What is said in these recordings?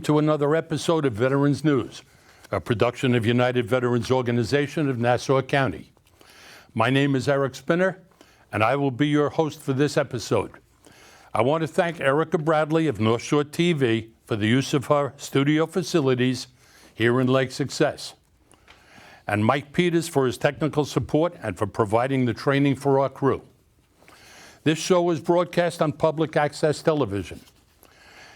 To another episode of Veterans News, a production of United Veterans Organization of Nassau County. My name is Eric Spinner, and I will be your host for this episode. I want to thank Erica Bradley of North Shore TV for the use of her studio facilities here in Lake Success, and Mike Peters for his technical support and for providing the training for our crew. This show is broadcast on public access television.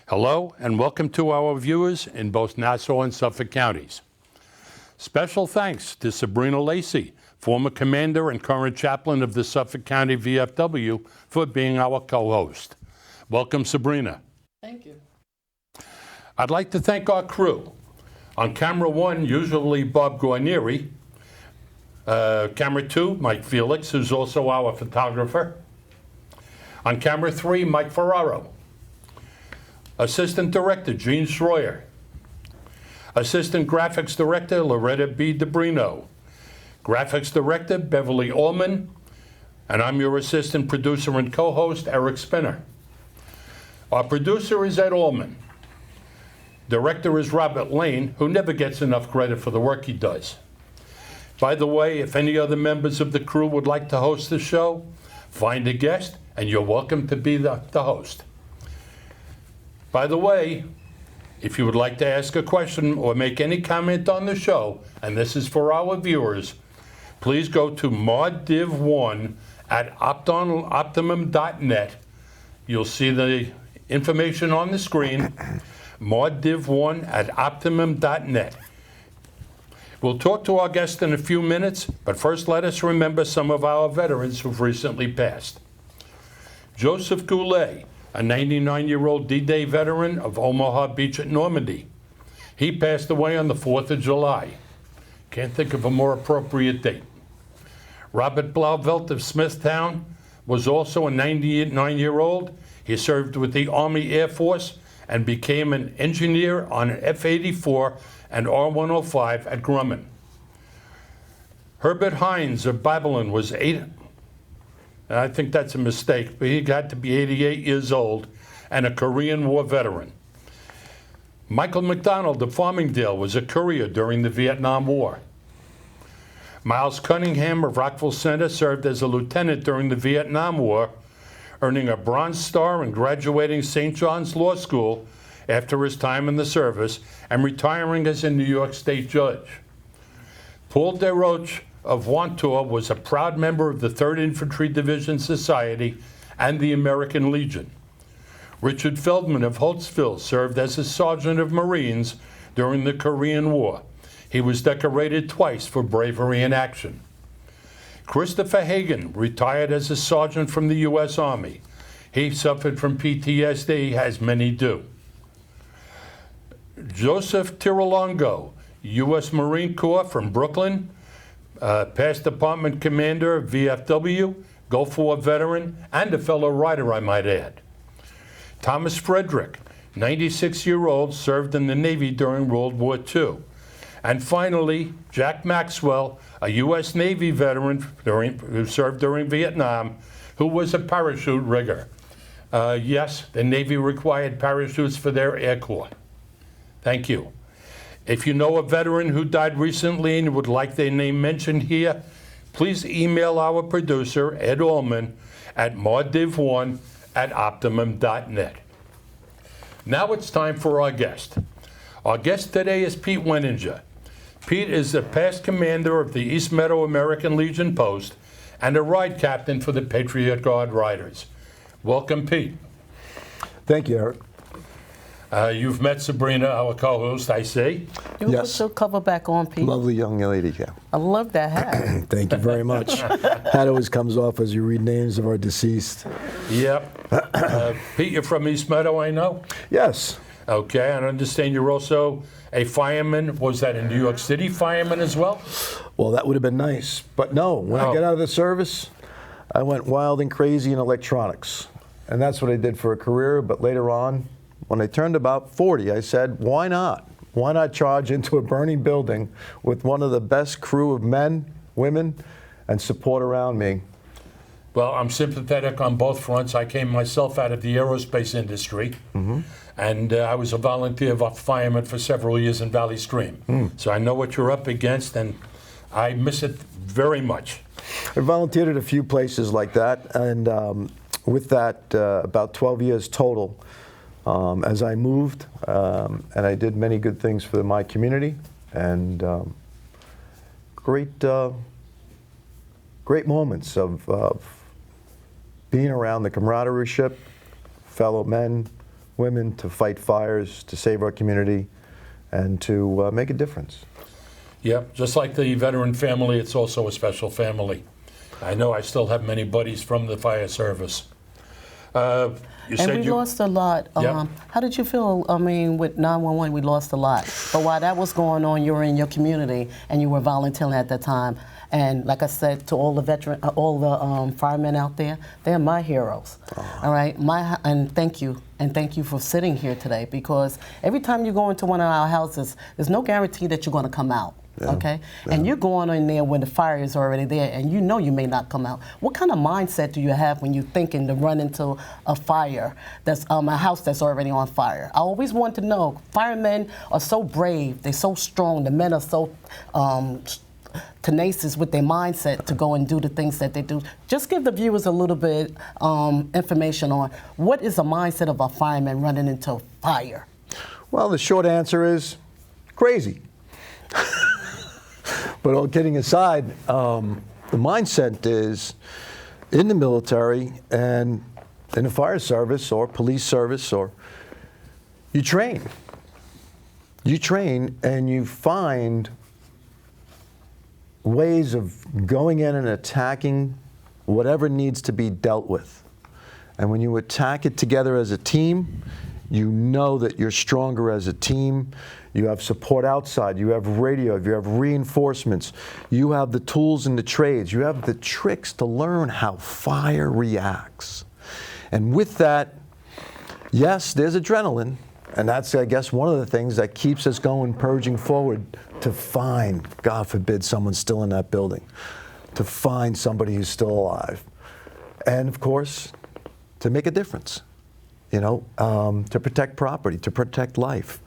Hello and welcome to our viewers in both Nassau and Suffolk counties. Special thanks to Sabrina Lacey, former commander and current chaplain of the Suffolk County VFW, for being our co-host. Welcome, Sabrina. Thank you. I'd like to thank our crew. On camera one, usually Bob Guarnieri. Camera two, Mike Felix, who's also our photographer. On camera three, Mike Ferraro. Assistant Director, Gene Schroyer. Assistant Graphics Director, Loretta B. DeBrino. Graphics Director, Beverly Allman. And I'm your assistant producer and co-host, Eric Spinner. Our producer is Ed Allman. Director is Robert Lane, who never gets enough credit for the work he does. By the way, if any other members of the crew would like to host the show, find a guest, and you're welcome to be the host. By the way, if you would like to ask a question or make any comment on the show, and this is for our viewers, please go to moddiv1 at optimum.net. You'll see the information on the screen, moddiv1 at optimum.net. We'll talk to our guest in a few minutes, but first let us remember some of our veterans who've recently passed. Joseph Goulet, a 99-year-old D-Day veteran of Omaha Beach at Normandy. He passed away on the 4th of July. Can't think of a more appropriate date. Robert Blauvelt of Smithtown was also a 99-year-old. He served with the Army Air Force and became an engineer on an F-84 and R-105 at Grumman. Herbert Hines of Babylon was I think that's a mistake, but he got to be 88 years old and a Korean War veteran. Michael McDonald of Farmingdale was a courier during the Vietnam War. Miles Cunningham of Rockville Center served as a lieutenant during the Vietnam War, earning a Bronze Star and graduating St. John's Law School after his time in the service and retiring as a New York State judge. Paul DeRoche of Wantor was a proud member of the 3rd Infantry Division Society and the American Legion. Richard Feldman of Holtzville served as a sergeant of Marines during the Korean War. He was decorated twice for bravery in action. Christopher Hagan retired as a sergeant from the U.S. Army. He suffered from PTSD, as many do. Joseph Tirolongo, U.S. Marine Corps from Brooklyn, past department commander of VFW, Gulf War veteran, and a fellow writer, I might add. Thomas Frederick, 96-year-old, served in the Navy during World War II. And finally, Jack Maxwell, a U.S. Navy veteran who served during Vietnam, who was a parachute rigger. Yes, the Navy required parachutes for their Air Corps. Thank you. If you know a veteran who died recently and would like their name mentioned here, please email our producer, Ed Allman, at moddiv1 at optimum.net. Now it's time for our guest. Our guest today is Pete Wenninger. Pete is the past commander of the East Meadow American Legion Post and a ride captain for the Patriot Guard Riders. Welcome, Pete. Thank you, Eric. You've met Sabrina, our co-host, I see. You put your cover back on, Pete. Lovely young lady, yeah. I love that hat. Thank you very much. Hat always comes off as you read names of our deceased. Yep. Pete, you're from East Meadow, I know? Yes. Okay, and I understand you're also a fireman. Was that a New York City fireman as well? Well, that would have been nice. But no, when I got out of the service, I went wild and crazy in electronics. And that's what I did for a career. But later on, when I turned about 40, I said, why not? Why not charge into a burning building with one of the best crew of men, women, and support around me? Well, I'm sympathetic on both fronts. I came myself out of the aerospace industry, and I was a volunteer fireman for several years in Valley Stream. So I know what you're up against, and I miss it very much. I volunteered at a few places like that, and with that, about 12 years total, as I moved, and I did many good things for my community, and great moments of being around the camaraderie, fellow men, women, to fight fires, to save our community, and to make a difference. Yep, just like the veteran family, it's also a special family. I know I still have many buddies from the fire service. You And said we you lost a lot. Yeah. How did you feel? I mean, with 911, we lost a lot. But while that was going on, you were in your community and you were volunteering at that time. And like I said to all the firemen out there, they're my heroes. All right, and thank you for sitting here today, because every time you go into one of our houses, there's no guarantee that you're going to come out. Yeah. Okay, and you're going in there when the fire is already there, and you know you may not come out. What kind of mindset do you have when you're thinking to run into a fire that's a house that's already on fire? I always want to know. Firemen are so brave. They're so strong. The men are so tenacious with their mindset to go and do the things that they do. Just give the viewers a little bit information on what is the mindset of a fireman running into fire. Well, the short answer is crazy. But all kidding aside, the mindset is in the military and in the fire service or police service, or you train. You train and you find ways of going in and attacking whatever needs to be dealt with. And when you attack it together as a team, you know that you're stronger as a team. You have support outside, you have radio, you have reinforcements, you have the tools and the trades, you have the tricks to learn how fire reacts. And with that, yes, there's adrenaline, and that's, I guess, one of the things that keeps us going, purging forward, to find, God forbid, someone still in that building, to find somebody who's still alive. And of course, to make a difference, to protect property, to protect life.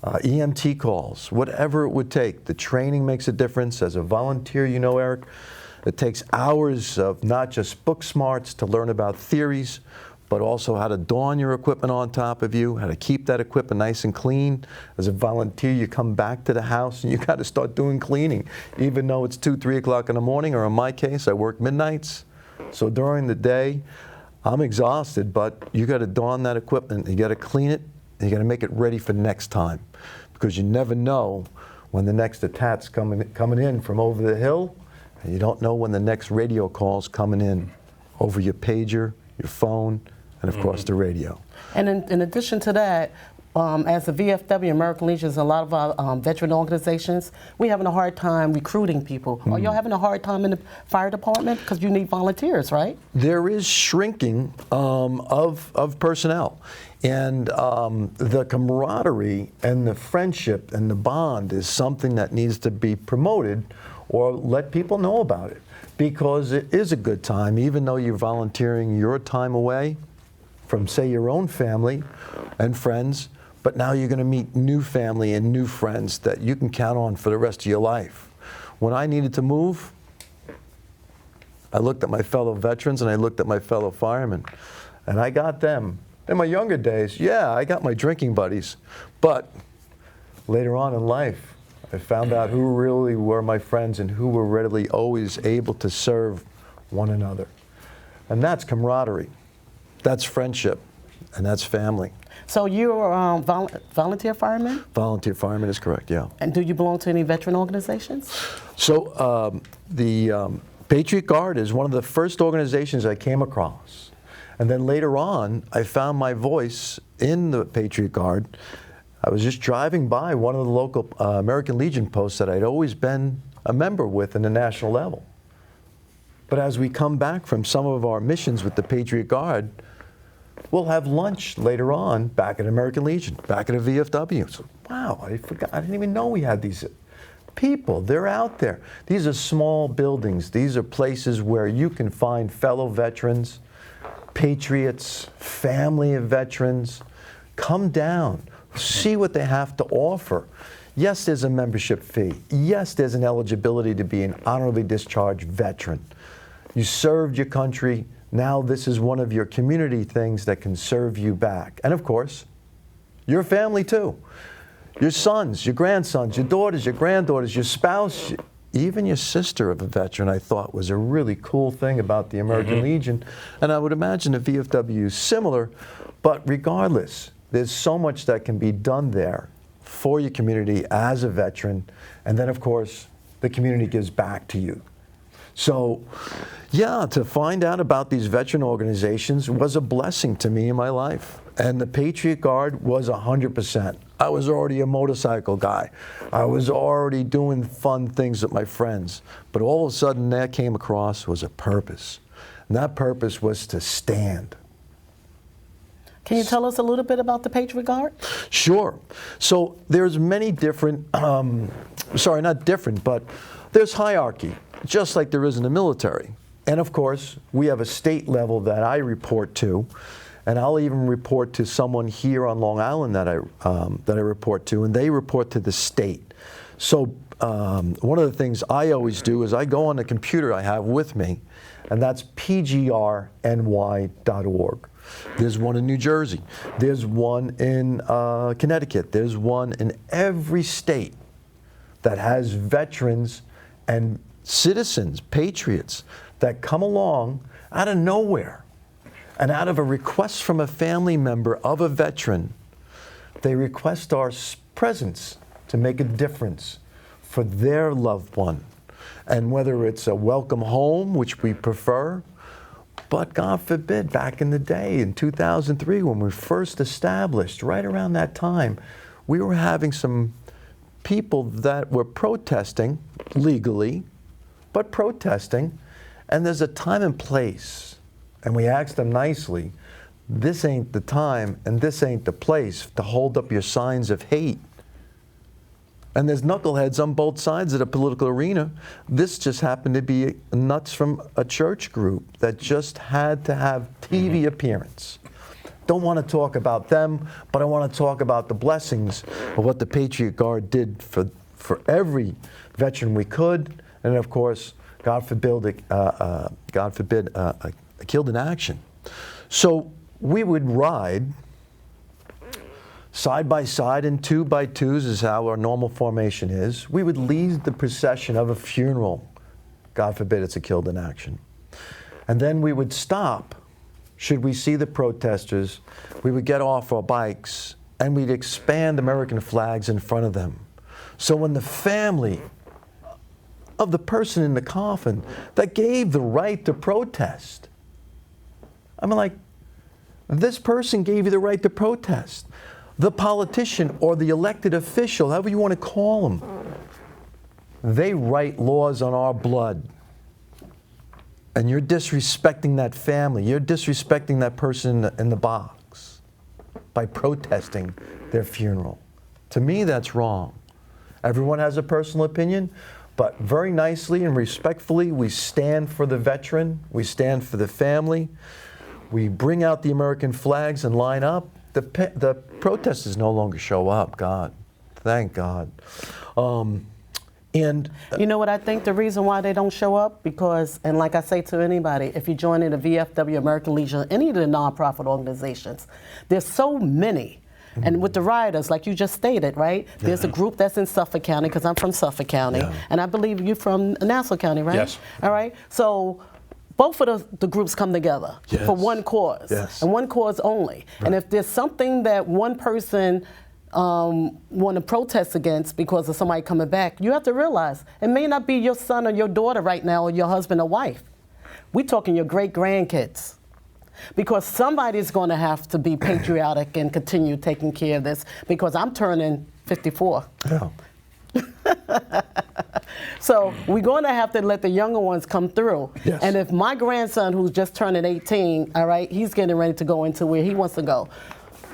EMT calls, whatever it would take. The training makes a difference. As a volunteer, Eric, it takes hours of not just book smarts to learn about theories, but also how to don your equipment on top of you, how to keep that equipment nice and clean. As a volunteer, you come back to the house and you got to start doing cleaning, even though it's 2, 3 o'clock in the morning, or in my case, I work midnights. So during the day, I'm exhausted, but you got to don that equipment, you got to clean it, and you got to make it ready for next time, because you never know when the next attack's coming in from over the hill, and you don't know when the next radio call's coming in over your pager, your phone, and of course the radio. And in addition to that, as a VFW, American Legion, a lot of our veteran organizations, we're having a hard time recruiting people. Are y'all having a hard time in the fire department? Because you need volunteers, right? There is shrinking of personnel. And the camaraderie and the friendship and the bond is something that needs to be promoted, or let people know about it. Because it is a good time, even though you're volunteering your time away from, say, your own family and friends, but now you're going to meet new family and new friends that you can count on for the rest of your life. When I needed to move, I looked at my fellow veterans and I looked at my fellow firemen, and I got them. In my younger days, yeah, I got my drinking buddies, but later on in life, I found out who really were my friends and who were readily always able to serve one another. And that's camaraderie, that's friendship, and that's family. So you're a volunteer fireman? Volunteer fireman is correct, yeah. And do you belong to any veteran organizations? So the Patriot Guard is one of the first organizations I came across. And then later on, I found my voice in the Patriot Guard. I was just driving by one of the local American Legion posts that I'd always been a member with in the national level. But as we come back from some of our missions with the Patriot Guard, we'll have lunch later on back at American Legion, back at a VFW. So, wow, I forgot. I didn't even know we had these people. They're out there. These are small buildings. These are places where you can find fellow veterans, patriots, family of veterans. Come down, see what they have to offer. Yes, there's a membership fee. Yes, there's an eligibility to be an honorably discharged veteran. You served your country. Now this is one of your community things that can serve you back. And of course, your family too. Your sons, your grandsons, your daughters, your granddaughters, your spouse, even your sister of a veteran, I thought was a really cool thing about the American Legion. And I would imagine the VFW is similar, but regardless, there's so much that can be done there for your community as a veteran. And then, of course, the community gives back to you. So, yeah, to find out about these veteran organizations was a blessing to me in my life. And the Patriot Guard was 100%. I was already a motorcycle guy. I was already doing fun things with my friends. But all of a sudden, there came across was a purpose. And that purpose was to stand. Can you tell us a little bit about the Patriot Guard? Sure. So there's many different, sorry, not different, but there's hierarchy, just like there is in the military. And of course, we have a state level that I report to, and I'll even report to someone here on Long Island that I report to, and they report to the state. So one of the things I always do is I go on the computer I have with me, and that's pgrny.org. There's one in New Jersey. There's one in Connecticut. There's one in every state that has veterans and citizens, patriots, that come along out of nowhere and out of a request from a family member of a veteran. They request our presence to make a difference for their loved one. And whether it's a welcome home, which we prefer, but God forbid, back in the day, in 2003, when we first established, right around that time, we were having some people that were protesting legally, but protesting, and there's a time and place. And we asked them nicely, this ain't the time and this ain't the place to hold up your signs of hate. And there's knuckleheads on both sides of the political arena. This just happened to be nuts from a church group that just had to have TV appearance. Don't want to talk about them, but I want to talk about the blessings of what the Patriot Guard did for every veteran we could, and of course, God forbid, killed in action. So we would ride side by side, and 2 by 2s is how our normal formation is. We would lead the procession of a funeral. God forbid it's a killed in action. And then we would stop. Should we see the protesters, we would get off our bikes and we'd expand American flags in front of them. So when the family of the person in the coffin that gave the right to protest, I mean, like, this person gave you the right to protest. The politician or the elected official, however you want to call them, they write laws on our blood. And you're disrespecting that family. You're disrespecting that person in the box by protesting their funeral. To me, that's wrong. Everyone has a personal opinion, but very nicely and respectfully, we stand for the veteran. We stand for the family. We bring out the American flags and line up. The protesters no longer show up, God. Thank God. And you know what I think the reason why they don't show up? Because, and like I say to anybody, if you join in the VFW, American Legion, any of the nonprofit organizations, there's so many. And with the rioters, like you just stated, right? Yeah. There's a group that's in Suffolk County, because I'm from Suffolk County, and I believe you're from Nassau County, right? Yes. All right. So both of the groups come together for one cause, and one cause only. Right. And if there's something that one person want to protest against because of somebody coming back, you have to realize it may not be your son or your daughter right now or your husband or wife. We're talking your great-grandkids. Because somebody's going to have to be patriotic and continue taking care of this, because I'm turning 54. Yeah. So we're going to have to let the younger ones come through. Yes. And if my grandson, who's just turning 18, all right, he's getting ready to go into where he wants to go,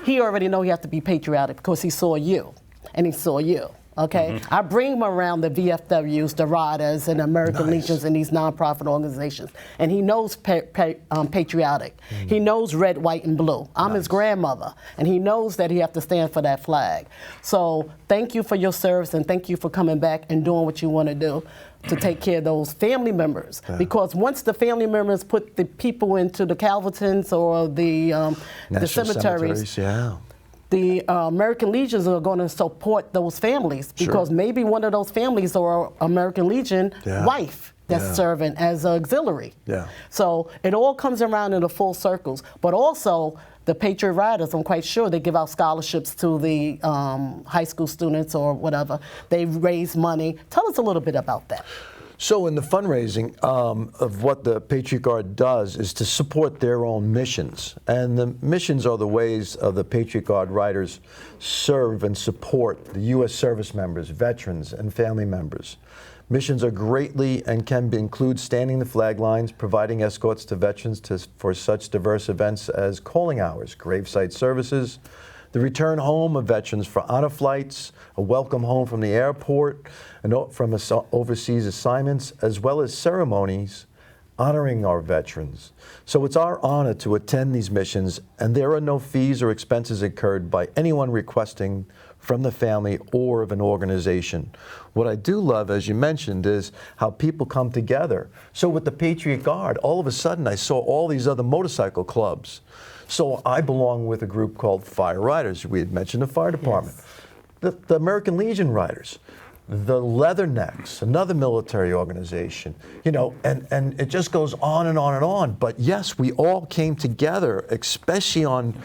he already know he has to be patriotic because he saw you, and he saw you. Okay, I bring him around the VFWs, the RADAs, and American Legions, and these nonprofit organizations, and he knows patriotic. He knows red, white, and blue. I'm his grandmother, and he knows that he have to stand for that flag. So thank you for your service, and thank you for coming back and doing what you want to do to take care of those family members. Because once the family members put the people into the Calvertons or the cemeteries, the American Legions are going to support those families, because maybe one of those families are American Legion wife that's serving as an auxiliary. So it all comes around in the full circles. But also, the Patriot Riders, I'm quite sure they give out scholarships to the high school students or whatever. They raise money. Tell us a little bit about that. So in the fundraising of what the Patriot Guard does is to support their own missions. And the missions are the ways of the Patriot Guard Riders serve and support the U.S. service members, veterans, and family members. Missions are greatly and can include standing the flag lines, providing escorts to veterans for such diverse events as calling hours, gravesite services, the return home of veterans for honor flights, a welcome home from the airport, and from overseas assignments, as well as ceremonies honoring our veterans. So it's our honor to attend these missions, and there are no fees or expenses incurred by anyone requesting from the family or of an organization. What I do love, as you mentioned, is how people come together. So with the Patriot Guard, all of a sudden I saw all these other motorcycle clubs. So I belong with a group called Fire Riders. We had mentioned the fire department. The American Legion Riders, the Leathernecks, another military organization, you know, and it just goes on and on and on. But yes, we all came together, especially on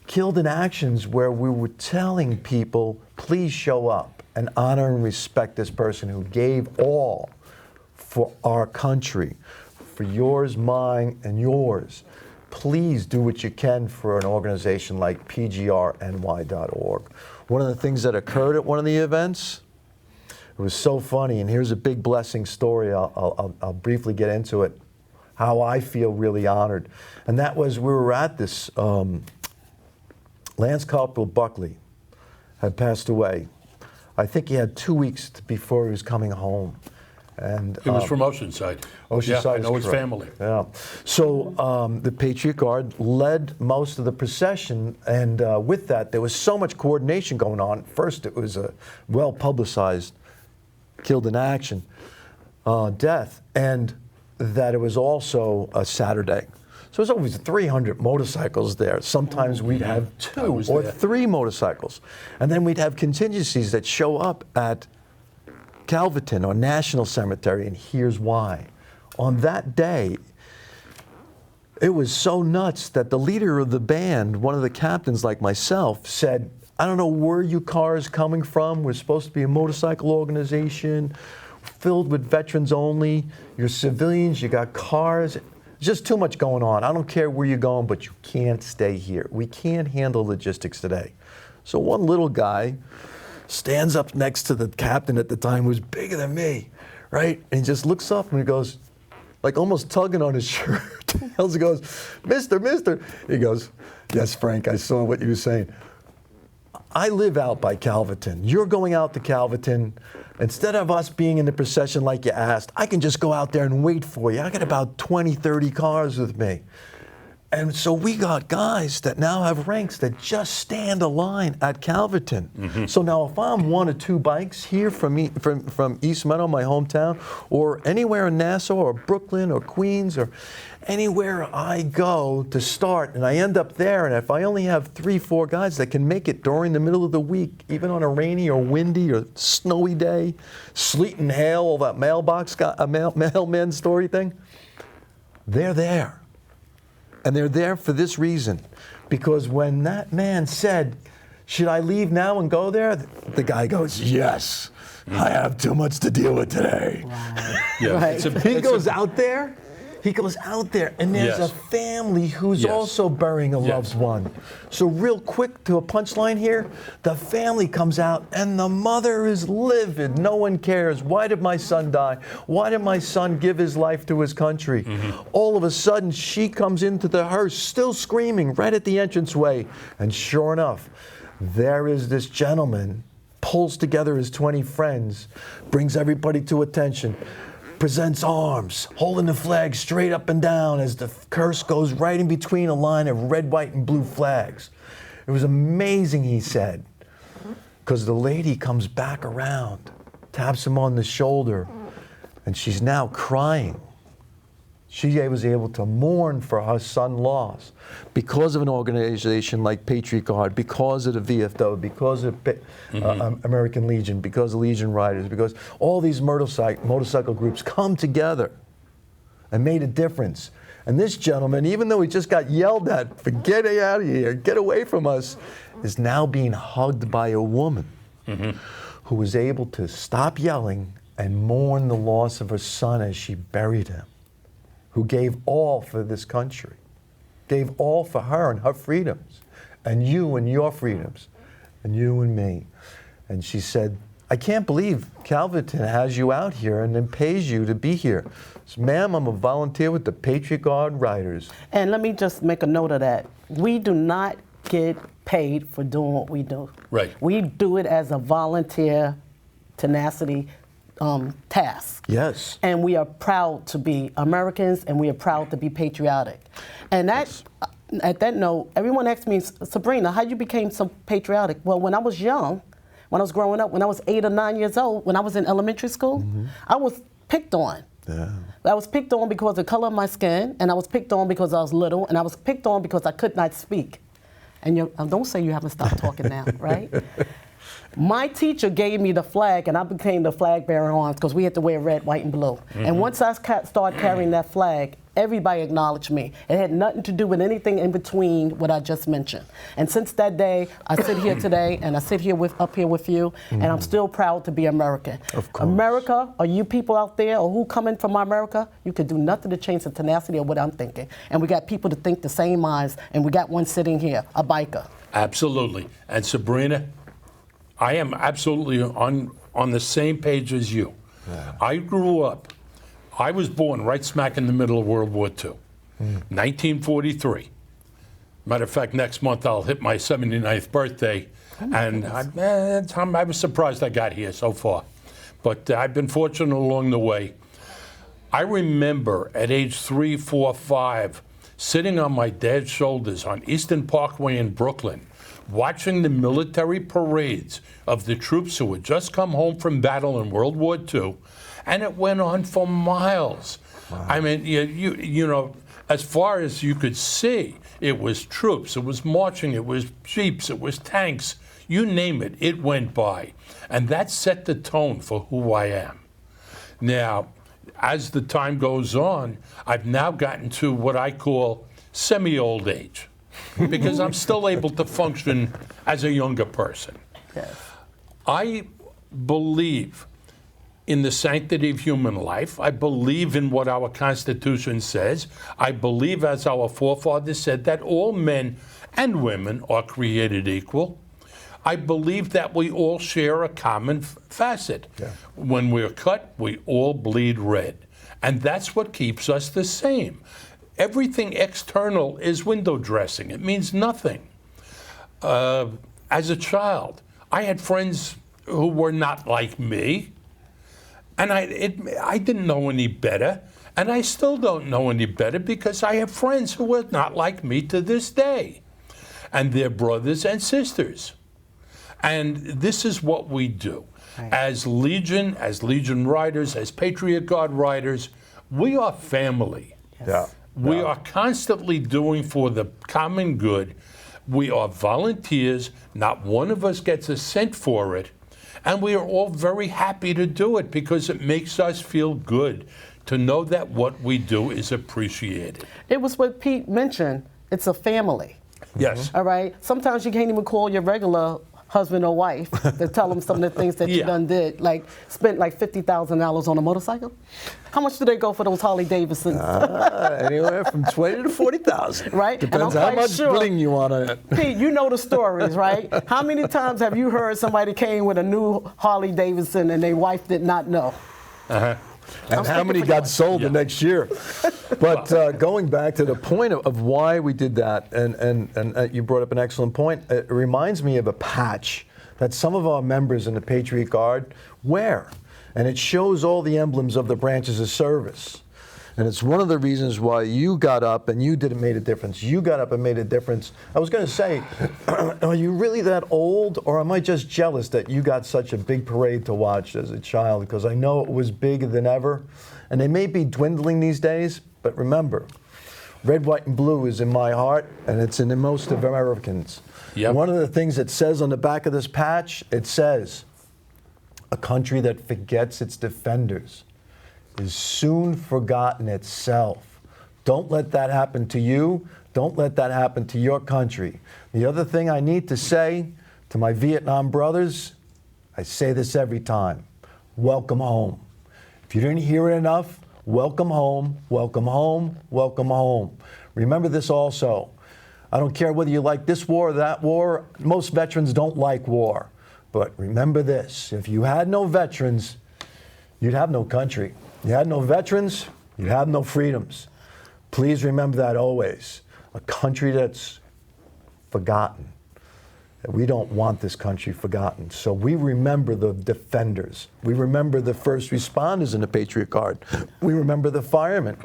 Killed in Actions, where we were telling people, please show up and honor and respect this person who gave all for our country, for yours, mine, and yours. Please do what you can for an organization like pgrny.org. One of the things that occurred at one of the events, it was so funny, and here's a big blessing story. I'll briefly get into it, how I feel really honored. And that was, we were at this, Lance Corporal Buckley had passed away. I think he had 2 weeks before he was coming home. And He was from Oceanside. Oceanside, yeah, I know is his correct. family. Yeah. So the Patriot Guard led most of the procession, and with that, there was so much coordination going on. First, it was a well-publicized Killed in Action death, and that it was also a Saturday. So there's always 300 motorcycles there. Sometimes we'd have 2 or 3 motorcycles. And then we'd have contingencies that show up at Calverton or National Cemetery, and here's why. On that day, it was so nuts that the leader of the band, one of the captains like myself, said, I don't know where you cars coming from. We're supposed to be a motorcycle organization filled with veterans only. You're civilians, you got cars. Just too much going on. I don't care where you're going, but you can't stay here. We can't handle logistics today. So one little guy stands up next to the captain at the time, who was bigger than me, right? And he just looks up and he goes, like almost tugging on his shirt. He goes, Mister. He goes, yes, Frank, I saw what you were saying. I live out by Calverton. You're going out to Calverton. Instead of us being in the procession like you asked, I can just go out there and wait for you. I got about 20, 30 cars with me. And so we got guys that now have ranks that just stand a line at Calverton. Mm-hmm. So now if I'm 1 or 2 bikes here from East Meadow, my hometown, or anywhere in Nassau or Brooklyn or Queens or anywhere I go to start, and I end up there, and if I only have 3, 4 guys that can make it during the middle of the week, even on a rainy or windy or snowy day, sleet and hail, all that mailman story thing, they're there. And they're there for this reason, because when that man said, should I leave now and go there? The guy goes, yes, I have too much to deal with today. Wow. Yeah. Right. He goes out there, and there's a family who's also burying a loved one. So real quick to a punchline here, the family comes out and the mother is livid. No one cares. Why did my son die? Why did my son give his life to his country? Mm-hmm. All of a sudden, she comes into the hearse, still screaming right at the entranceway. And sure enough, there is this gentleman pulls together his 20 friends, brings everybody to attention, presents arms, holding the flag straight up and down as the curse goes right in between a line of red, white, and blue flags. It was amazing, he said, because the lady comes back around, taps him on the shoulder, and she's now crying. She was able to mourn for her son's loss because of an organization like Patriot Guard, because of the VFW, because of American Legion, because of Legion Riders, because all these motorcycle groups come together and made a difference. And this gentleman, even though he just got yelled at for getting out of here, get away from us, is now being hugged by a woman who was able to stop yelling and mourn the loss of her son as she buried him, who gave all for this country, gave all for her and her freedoms, and you and your freedoms, and you and me. And she said, I can't believe Calverton has you out here and then pays you to be here. So, ma'am, I'm a volunteer with the Patriot Guard Riders. And let me just make a note of that. We do not get paid for doing what we do. Right. We do it as a volunteer tenacity task. Yes. And we are proud to be Americans, and we are proud to be patriotic. And that, at that note, everyone asks me, Sabrina, how you became so patriotic? Well, when I was young, when I was growing up, when I was 8 or 9 years old, when I was in elementary school, I was picked on. Yeah. I was picked on because of the color of my skin, and I was picked on because I was little, and I was picked on because I could not speak. And don't say you haven't stopped talking now, right? My teacher gave me the flag, and I became the flag bearer on because we had to wear red, white, and blue. And once I started carrying that flag, everybody acknowledged me. It had nothing to do with anything in between what I just mentioned. And since that day, I sit here today, and I sit here up here with you, and I'm still proud to be American. Of course. America, or you people out there, or who coming from America, you could do nothing to change the tenacity of what I'm thinking. And we got people to think the same minds, and we got one sitting here, a biker. Absolutely. And Sabrina, I am absolutely on the same page as you. Yeah. I grew up, I was born right smack in the middle of World War II, 1943. Matter of fact, next month I'll hit my 79th birthday, and I was surprised I got here so far. But I've been fortunate along the way. I remember at age 3, 4, 5, sitting on my dad's shoulders on Eastern Parkway in Brooklyn, watching the military parades of the troops who had just come home from battle in World War II, and it went on for miles. Wow. I mean, you know, as far as you could see, it was troops, it was marching, it was jeeps, it was tanks, you name it, it went by. And that set the tone for who I am. Now, as the time goes on, I've now gotten to what I call semi-old age, because I'm still able to function as a younger person. Yes. I believe in the sanctity of human life. I believe in what our Constitution says. I believe, as our forefathers said, that all men and women are created equal. I believe that we all share a common facet. Yeah. When we're cut, we all bleed red. And that's what keeps us the same. Everything external is window dressing. It means nothing. As a child, I had friends who were not like me, and I didn't know any better, and I still don't know any better because I have friends who are not like me to this day, and they're brothers and sisters. And this is what we do. Right. As Legion Riders, as Patriot Guard Riders, we are family. Yes. Yeah. We are constantly doing for the common good. We are volunteers. Not one of us gets a cent for it. And we are all very happy to do it because it makes us feel good to know that what we do is appreciated. It was what Pete mentioned. It's a family. Yes. All right? Sometimes you can't even call your regular husband or wife to tell them some of the things that you done did, like spent like $50,000 on a motorcycle. How much do they go for those Harley Davidsons? Anywhere from 20 to 40,000. Right? Depends how much bling you want on it. Pete, you know the stories, right? How many times have you heard somebody came with a new Harley Davidson and their wife did not know? Uh-huh. And how many got sold the next year? But going back to the point of why we did that, and you brought up an excellent point, it reminds me of a patch that some of our members in the Patriot Guard wear. And it shows all the emblems of the branches of service. And it's one of the reasons why you got up and you made a difference. You got up and made a difference. I was going to say, are you really that old, or am I just jealous that you got such a big parade to watch as a child? Because I know it was bigger than ever. And they may be dwindling these days, but remember, red, white, and blue is in my heart, and it's in the most of Americans. Yep. One of the things it says on the back of this patch, it says, a country that forgets its defenders is soon forgotten itself. Don't let that happen to you. Don't let that happen to your country. The other thing I need to say to my Vietnam brothers, I say this every time, welcome home. If you didn't hear it enough, welcome home, welcome home, welcome home. Remember this also. I don't care whether you like this war or that war. Most veterans don't like war. But remember this, if you had no veterans, you'd have no country. You had no veterans, you'd have no freedoms. Please remember that always. A country that's forgotten. We don't want this country forgotten. So we remember the defenders. We remember the first responders in the Patriot Guard. We remember the firemen.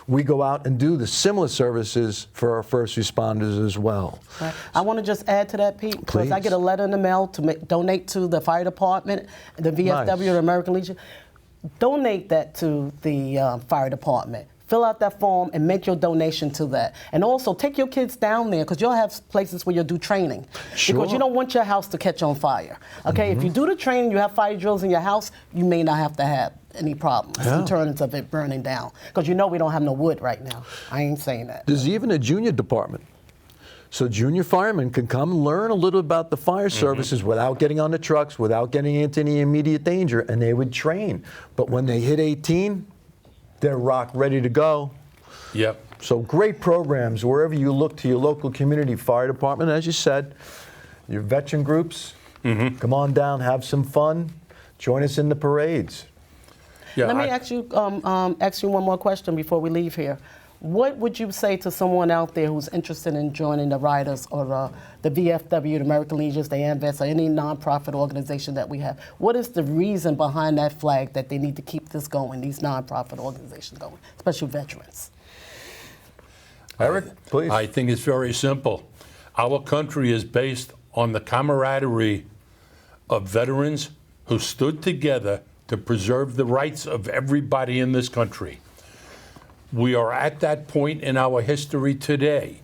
We go out and do the similar services for our first responders as well. Right. I want to just add to that, Pete, because I Please. get a letter in the mail to donate to the fire department, the VFW, Nice. the American Legion. Donate that to the fire department. Fill out that form and make your donation to that. And also take your kids down there, because you'll have places where you'll do training. Sure. Because you don't want your house to catch on fire. Okay, if you do the training, you have fire drills in your house, you may not have to have any problems in terms of it burning down. Because you know we don't have no wood right now. I ain't saying that. There's even a junior department. So junior firemen can come and learn a little about the fire services without getting on the trucks, without getting into any immediate danger, and they would train. But when they hit 18, they're ready to go. Yep. So great programs wherever you look to your local community fire department. As you said, your veteran groups, come on down, have some fun, join us in the parades. Yeah, Let me ask you one more question before we leave here. What would you say to someone out there who's interested in joining the Riders or the VFW, the American Legions, the AMVETS, or any nonprofit organization that we have? What is the reason behind that flag that they need to keep this going, these nonprofit organizations going, especially veterans? Eric, please. I think it's very simple. Our country is based on the camaraderie of veterans who stood together to preserve the rights of everybody in this country. We are at that point in our history today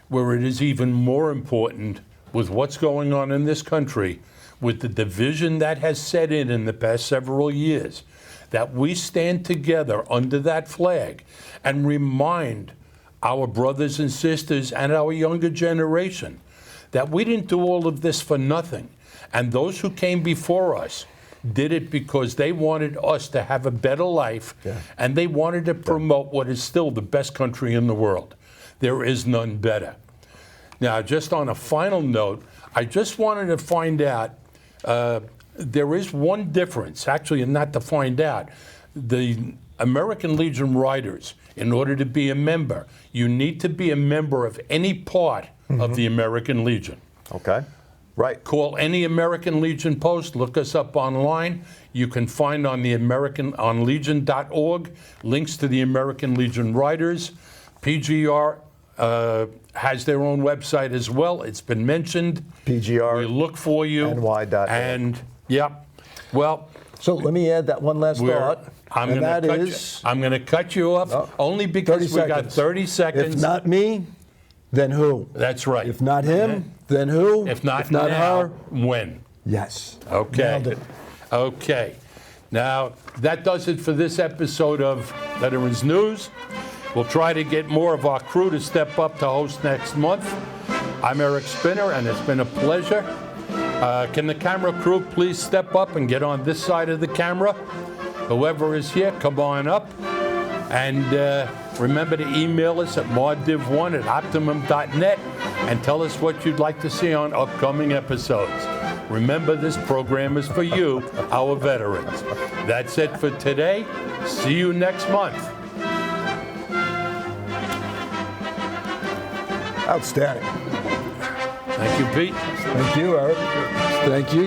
where it is even more important with what's going on in this country, with the division that has set in the past several years, that we stand together under that flag and remind our brothers and sisters and our younger generation that we didn't do all of this for nothing. And those who came before us did it because they wanted us to have a better life, and they wanted to promote what is still the best country in the world. There is none better. Now, just on a final note, I just wanted to find out, there is one difference, actually, not to find out. The American Legion Riders, in order to be a member, you need to be a member of any part of the American Legion. Okay. Right. Call any American Legion post. Look us up online. You can find on Legion.org links to the American Legion Riders. PGR has their own website as well. It's been mentioned. PGR. We look for you. NY.org. And well. So let me add that one last thought. I'm going to cut you off only because we got 30 seconds. If not me, then who? That's right. If not him, then who? If not now, her, when? Yes. Okay. Nailed it. Okay. Now, that does it for this episode of Veterans News. We'll try to get more of our crew to step up to host next month. I'm Eric Spinner, and it's been a pleasure. Can the camera crew please step up and get on this side of the camera? Whoever is here, come on up. And remember to email us at moddiv1@optimum.net and tell us what you'd like to see on upcoming episodes. Remember, this program is for you, our veterans. That's it for today. See you next month. Outstanding. Thank you, Pete. Thank you, Eric. Thank you.